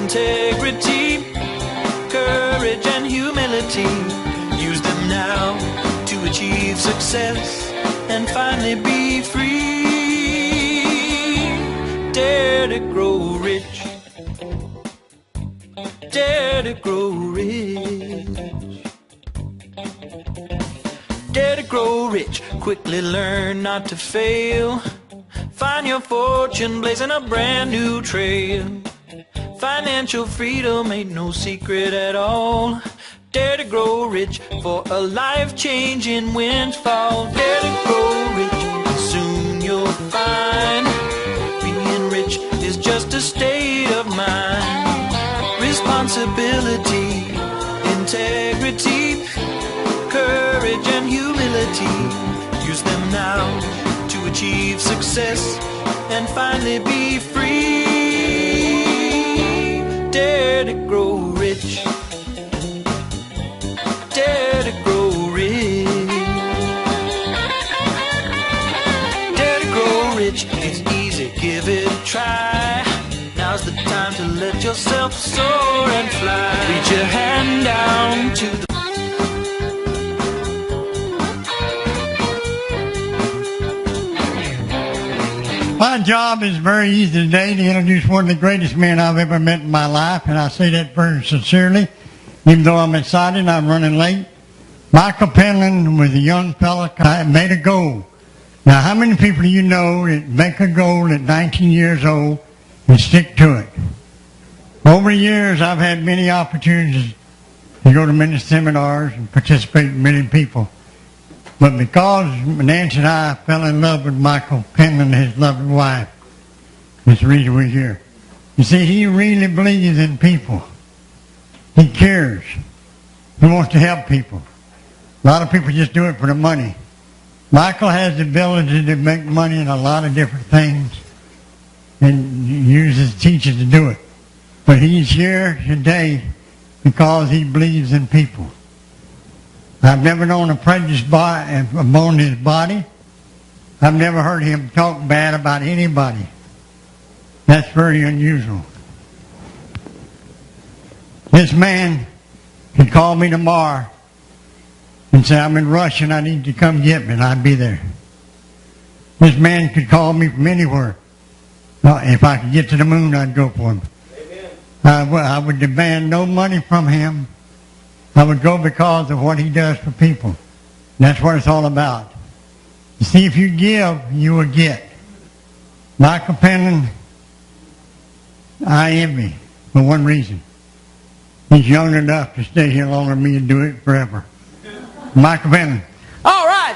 integrity, courage and humility. Use them now to achieve success and finally be free. Dare to grow rich. Dare to grow rich. Dare to grow rich. Quickly learn not to fail. Find your fortune blazing a brand new trail. Financial freedom ain't no secret at all. Dare to grow rich for a life-changing windfall. Dare to grow rich, soon you'll find being rich is just a state of mind. Responsibility, integrity, courage and humility. Use them now to achieve success and finally be free. Dare to grow rich. Dare to grow rich. Dare to grow rich. It's easy, give it a try. Now's the time to let yourself soar and fly. Reach your hand down to the My job is very easy today to introduce one of the greatest men I've ever met in my life, and I say that very sincerely. Even though I'm excited, I'm running late. Michael Penland was a young fella that made a goal. Now, how many people do you know that make a goal at 19 years old and stick to it? Over the years, I've had many opportunities to go to many seminars and participate in many people. But because Nancy and I fell in love with Michael Penland and his lovely wife, that's the reason we're here. You see, he really believes in people. He cares. He wants to help people. A lot of people just do it for the money. Michael has the ability to make money in a lot of different things and uses teachers to do it. But he's here today because he believes in people. I've never known a prejudice upon his body. I've never heard him talk bad about anybody. That's very unusual. This man could call me tomorrow and say, I'm in Russia and I need you to come get me, and I'd be there. This man could call me from anywhere. If I could get to the moon, I'd go for him. I would demand no money from him. I would go because of what he does for people. That's what it's all about. You see, if you give, you will get. Michael Penland, I envy for one reason. He's young enough to stay here longer than me and do it forever. Michael Penland. All right.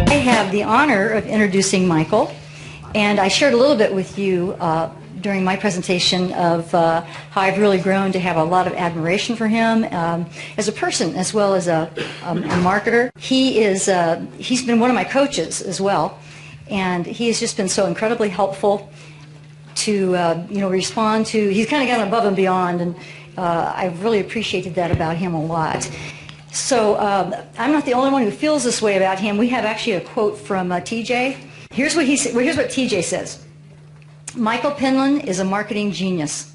I have the honor of introducing Michael, and I shared a little bit with you during my presentation of how I've really grown to have a lot of admiration for him as a person as well as a marketer. He's been one of my coaches as well, and he has just been so incredibly helpful to respond to. He's kind of gone above and beyond, and I've really appreciated that about him a lot. So I'm not the only one who feels this way about him. We have actually a quote from TJ. Here's what TJ says. Michael Penland is a marketing genius.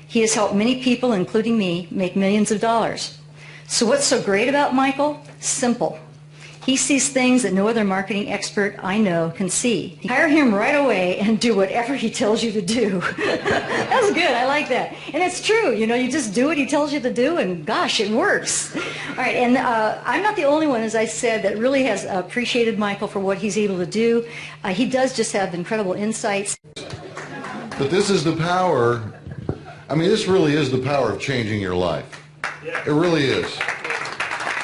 He has helped many people, including me, make millions of dollars. So what's so great about Michael? Simple. He sees things that no other marketing expert I know can see. Hire him right away and do whatever he tells you to do. That's good. I like that. And it's true. You just do what he tells you to do, and gosh, it works. All right, and I'm not the only one, as I said, that really has appreciated Michael for what he's able to do. He does just have incredible insights. But this is the power. This really is the power of changing your life. It really is.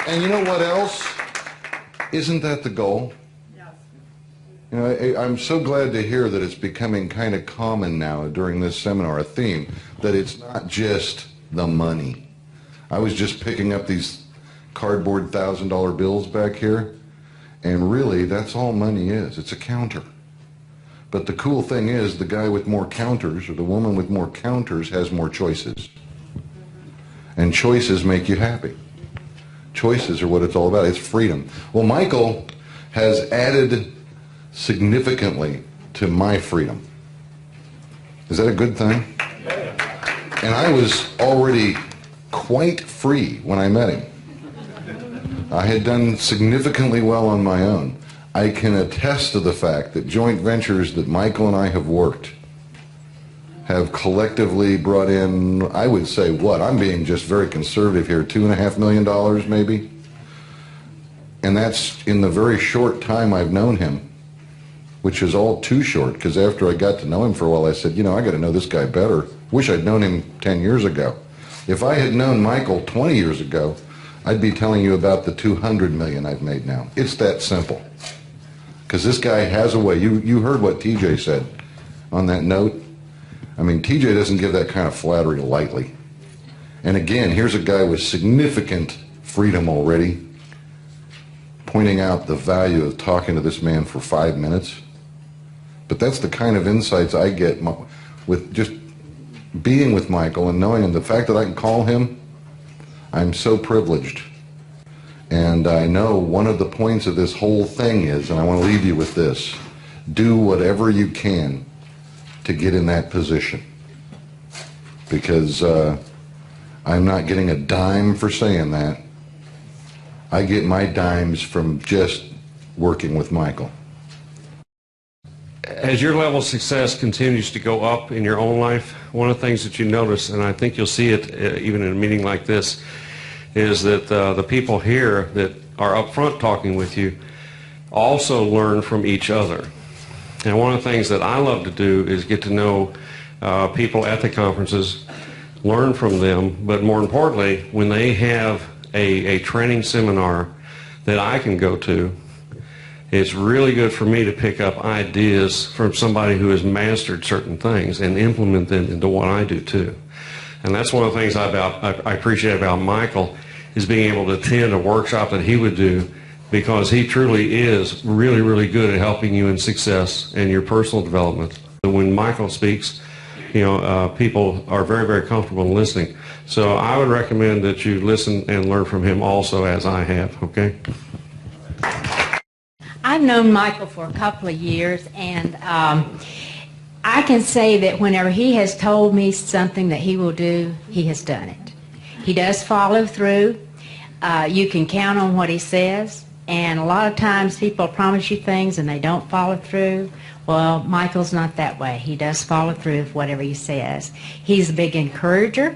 And you know what else? Isn't that the goal? I'm so glad to hear that it's becoming kind of common now during this seminar, a theme, that it's not just the money. I was just picking up these cardboard $1,000 bills back here, and really that's all money is. It's a counter. But the cool thing is the guy with more counters or the woman with more counters has more choices. And choices make you happy. Choices are what it's all about. It's freedom. Well, Michael has added significantly to my freedom. Is that a good thing? And I was already quite free when I met him. I had done significantly well on my own. I can attest to the fact that joint ventures that Michael and I have worked have collectively brought in, I would say, what? I'm being just very conservative here, $2.5 million maybe? And that's in the very short time I've known him, which is all too short, because after I got to know him for a while, I said, you know, I got to know this guy better. Wish I'd known him 10 years ago. If I had known Michael 20 years ago, I'd be telling you about the $200 million I've made now. It's that simple. Because this guy has a way. You heard what TJ said on that note. I mean, TJ doesn't give that kind of flattery lightly. And again, here's a guy with significant freedom already, pointing out the value of talking to this man for 5 minutes. But that's the kind of insights I get with just being with Michael and knowing him. The fact that I can call him, I'm so privileged. And I know one of the points of this whole thing is, and I want to leave you with this, do whatever you can to get in that position. Because I'm not getting a dime for saying that. I get my dimes from just working with Michael. As your level of success continues to go up in your own life, one of the things that you notice, and I think you'll see it even in a meeting like this, is that the people here that are up front talking with you also learn from each other. And one of the things that I love to do is get to know people at the conferences, learn from them, but more importantly, when they have a training seminar that I can go to, it's really good for me to pick up ideas from somebody who has mastered certain things and implement them into what I do too. And that's one of the things I appreciate about Michael, is being able to attend a workshop that he would do, because he truly is really, really good at helping you in success and your personal development. When Michael speaks, you know, people are very, very comfortable in listening. So I would recommend that you listen and learn from him also, as I have, okay? I've known Michael for a couple of years, and I can say that whenever he has told me something that he will do, he has done it. He does follow through. You can count on what he says. And a lot of times people promise you things and they don't follow through. Well, Michael's not that way. He does follow through with whatever he says. He's a big encourager.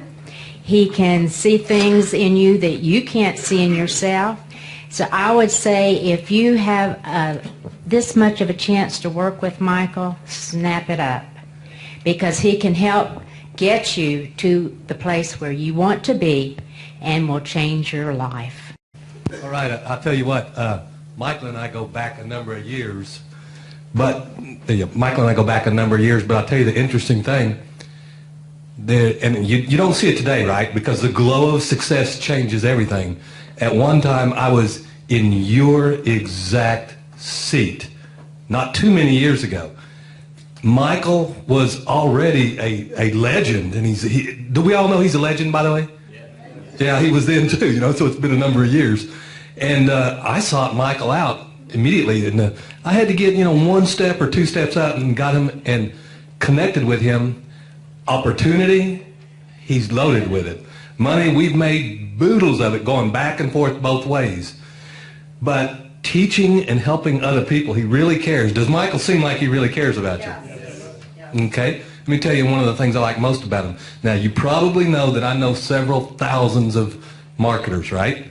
He can see things in you that you can't see in yourself. So I would say if you have this much of a chance to work with Michael, snap it up, because he can help get you to the place where you want to be and will change your life. All right, I'll tell you what, Michael and I go back a number of years, but Michael and I go back a number of years, but I'll tell you the interesting thing, and you don't see it today, right, because the glow of success changes everything. At one time, I was in your exact seat, not too many years ago. Michael was already a legend, and do we all know he's a legend, by the way? Yeah, he was then too, you know, so it's been a number of years. And I sought Michael out immediately, and I had to get, you know, 1 step or 2 steps out and got him and connected with him. Opportunity, he's loaded with it. Money, we've made boodles of it going back and forth both ways. But teaching and helping other people, he really cares. Does Michael seem like he really cares about you? Okay. Let me tell you one of the things I like most about him. Now, you probably know that I know several thousands of marketers, right?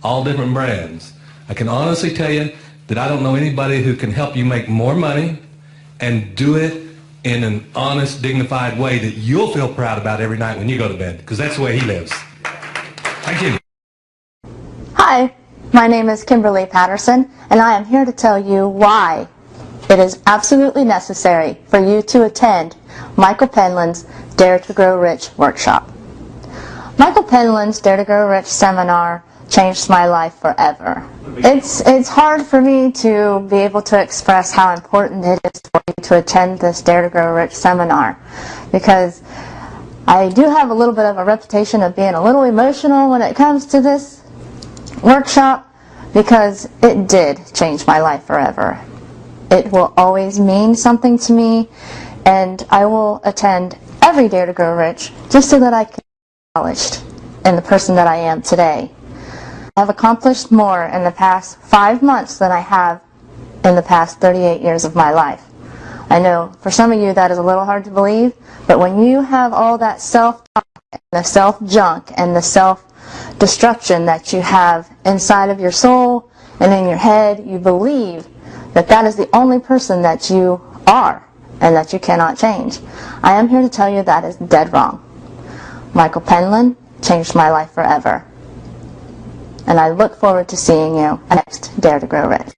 All different brands. I can honestly tell you that I don't know anybody who can help you make more money and do it in an honest, dignified way that you'll feel proud about every night when you go to bed, because that's the way he lives. Thank you. Hi, my name is Kimberly Patterson, and I am here to tell you why it is absolutely necessary for you to attend Michael Penland's Dare to Grow Rich workshop. Michael Penland's Dare to Grow Rich seminar changed my life forever. It's hard for me to be able to express how important it is for you to attend this Dare to Grow Rich seminar, because I do have a little bit of a reputation of being a little emotional when it comes to this workshop because it did change my life forever. It will always mean something to me, and I will attend every Dare to Grow Rich just so that I can be acknowledged in the person that I am today. I have accomplished more in the past 5 months than I have in the past 38 years of my life. I know for some of you that is a little hard to believe, but when you have all that self-talk and the self-junk and the self-destruction that you have inside of your soul and in your head, you believe that that is the only person that you are and that you cannot change. I am here to tell you that is dead wrong. Michael Penland changed my life forever. And I look forward to seeing you next Dare to Grow Rich.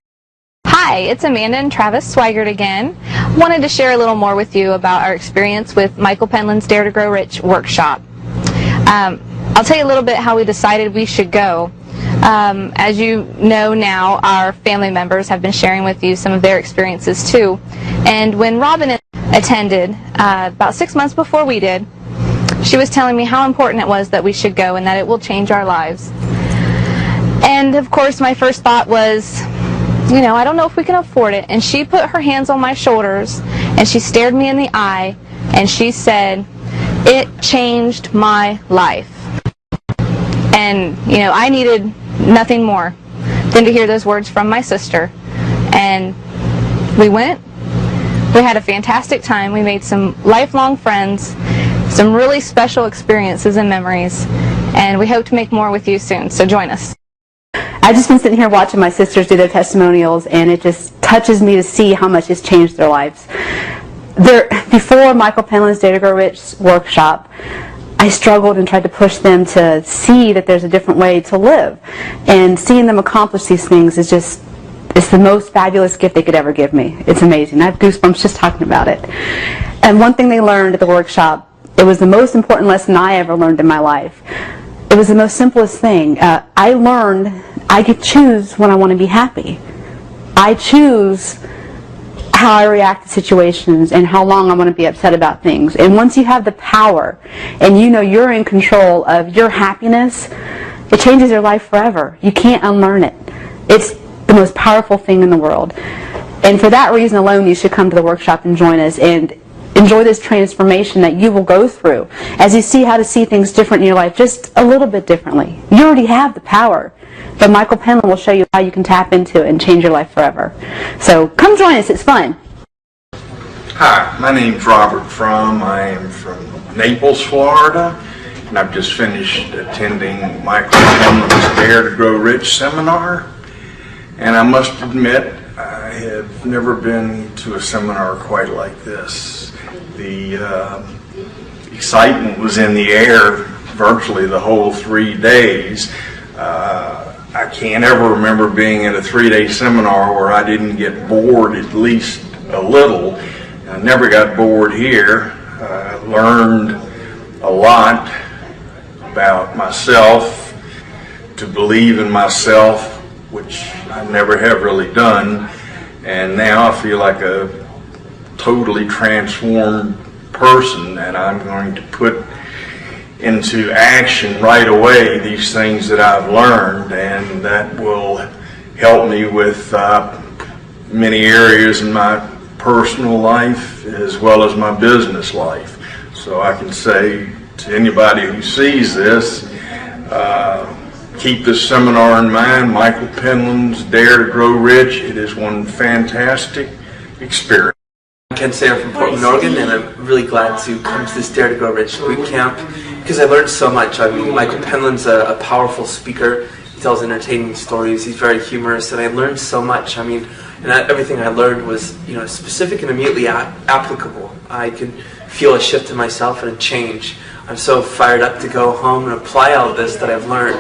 Hi, it's Amanda and Travis Swigert again. Wanted to share a little more with you about our experience with Michael Penland's Dare to Grow Rich workshop. I'll tell you a little bit how we decided we should go. As you know now, our family members have been sharing with you some of their experiences too. And when Robin attended, about 6 months before we did, she was telling me how important it was that we should go and that it will change our lives. And of course my first thought was, you know, I don't know if we can afford it. And she put her hands on my shoulders and she stared me in the eye and she said, "It changed my life." And, you know, I needed nothing more than to hear those words from my sister. And we went. We had a fantastic time. We made some lifelong friends, some really special experiences and memories. And we hope to make more with you soon. So join us. I've just been sitting here watching my sisters do their testimonials, and it just touches me to see how much it's changed their lives. Before Michael Penland's Dare to Grow Rich workshop, I struggled and tried to push them to see that there's a different way to live. And seeing them accomplish these things is just, it's the most fabulous gift they could ever give me. It's amazing. I have goosebumps just talking about it. And one thing they learned at the workshop, it was the most important lesson I ever learned in my life. It was the most simplest thing. I learned I could choose when I want to be happy. I choose how I react to situations and how long I want to be upset about things. And once you have the power and you know you're in control of your happiness, it changes your life forever. You can't unlearn it. It's the most powerful thing in the world. And for that reason alone, you should come to the workshop and join us and enjoy this transformation that you will go through as you see how to see things different in your life, just a little bit differently. You already have the power, but Michael Penland will show you how you can tap into it and change your life forever. So come join us. It's fun. Hi, my name's Robert Fromm. I am from Naples, Florida, and I've just finished attending Michael Penland's Dare to Grow Rich seminar. And I must admit, I have never been to a seminar quite like this. The excitement was in the air virtually the whole 3 days. I can't ever remember being at a 3-day seminar where I didn't get bored at least a little. I never got bored here. I learned a lot about myself, to believe in myself, which I never have really done. And now I feel like a totally transformed person, and I'm going to put into action right away these things that I've learned, and that will help me with many areas in my personal life as well as my business life. So I can say to anybody who sees this, keep this seminar in mind, Michael Penland's Dare to Grow Rich. It is one fantastic experience. I'm Ken Sayer from Portland, Oregon, and I'm really glad to come to this Dare to Grow Rich boot camp because I learned so much. I mean, Michael Penland's a powerful speaker. He tells entertaining stories. He's very humorous, and I learned so much. I mean, and everything I learned was, you know, specific and immediately applicable. I could feel a shift in myself and a change. I'm so fired up to go home and apply all of this that I've learned,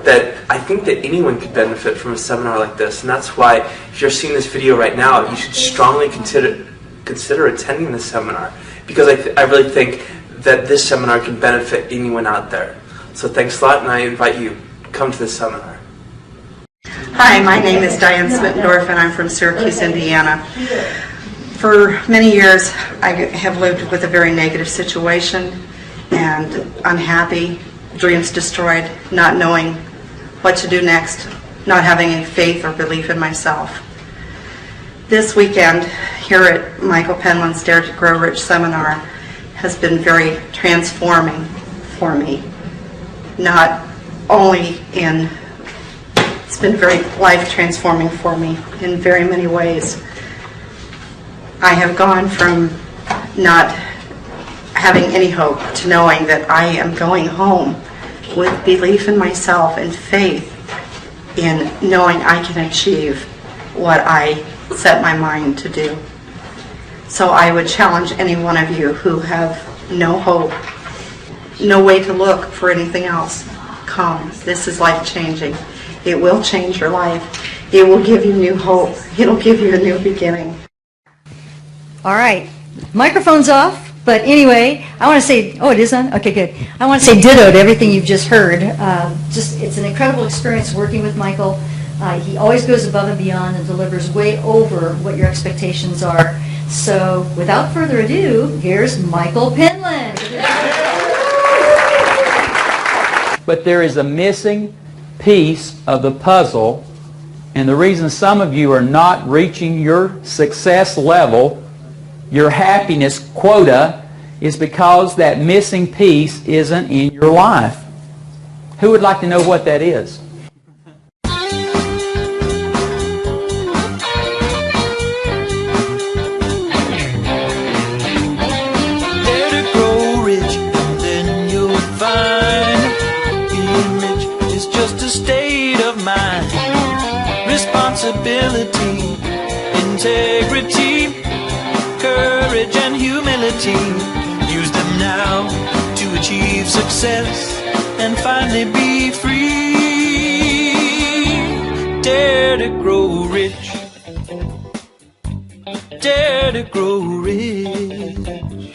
that I think that anyone could benefit from a seminar like this. And that's why, if you're seeing this video right now, you should strongly consider attending this seminar, because I really think that this seminar can benefit anyone out there. So thanks a lot, and I invite you, come to this seminar. Hi, my name is Diane Smittendorf, and I'm from Syracuse, Indiana. For many years, I have lived with a very negative situation, and unhappy, dreams destroyed, not knowing what to do next, not having any faith or belief in myself. This weekend here at Michael Penland's Dare to Grow Rich seminar has been very transforming for me. Not only in, it's been very life transforming for me in very many ways. I have gone from not having any hope to knowing that I am going home with belief in myself and faith in knowing I can achieve what I set my mind to do. So I would challenge any one of you who have no hope, no way to look for anything else. Come. This is life-changing. It will change your life. It will give you new hope. It'll give you a new beginning. All right. Microphone's off. But anyway, I want to say, oh, it is on? Okay, good. I want to say ditto to everything you've just heard. It's an incredible experience working with Michael. He always goes above and beyond and delivers way over what your expectations are. So without further ado, here's Michael Penland. But there is a missing piece of the puzzle, and the reason some of you are not reaching your success level, your happiness quota, is because that missing piece isn't in your life. Who would like to know what that is? Dare to grow rich, and then you'll find being rich is just a state of mind. Responsibility, integrity, courage and humility. Use them now to achieve success and finally be free. Dare to grow rich. Dare to grow rich.